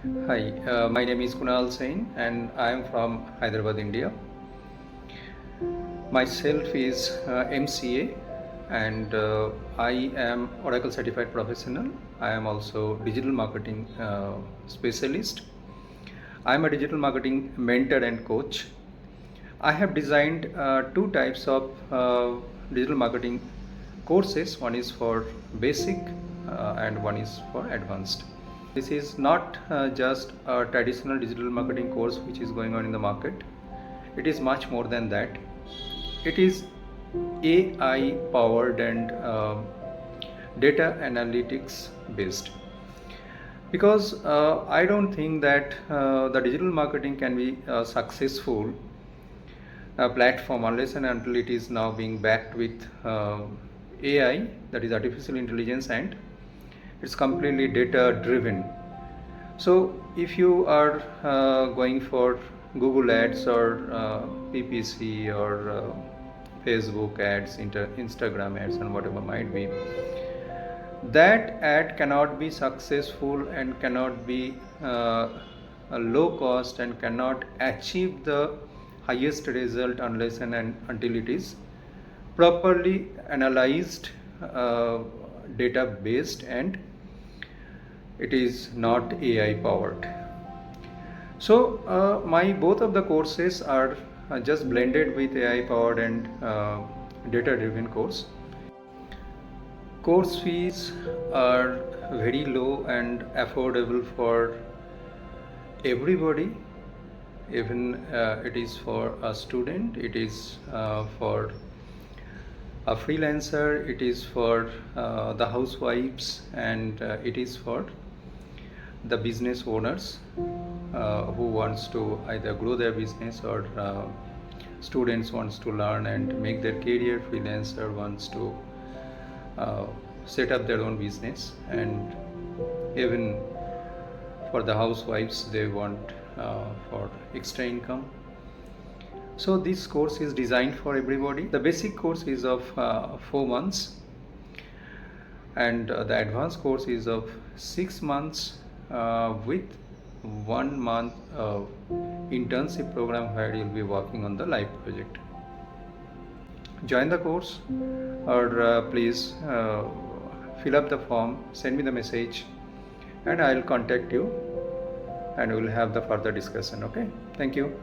Hi, my name is Kunal Sain and I am from Hyderabad, India. Myself is MCA and I am Oracle Certified Professional. I am also digital marketing specialist. I am a digital marketing mentor and coach. I have designed two types of digital marketing courses. One is for basic and one is for advanced. This is not just a traditional digital marketing course which is going on in the market. It is much more than that. It is AI powered and data analytics based. Because I don't think that the digital marketing can be successful platform unless and until it is now being backed with AI, that is artificial intelligence, and it's completely data driven. So if you are going for Google ads or PPC or Facebook ads, Instagram ads, and whatever might be, that ad cannot be successful and cannot be a low cost and cannot achieve the highest result unless and until it is properly analyzed, data based, and it is not AI powered. So my both of the courses are just blended with AI powered and data driven course. Course fees are very low and affordable for everybody. Even it is for a student, it is for a freelancer, it is for the housewives, and it is for the business owners who wants to either grow their business, or students wants to learn and make their career, freelancer wants to set up their own business, and even for the housewives, they want for extra income. So this course is designed for everybody. The basic course is of 4 months, and the advanced course is of 6 months with 1 month internship program where you'll be working on the live project. Join the course, or please fill up the form, send me the message, and I'll contact you and we'll have the further discussion. Okay, thank you.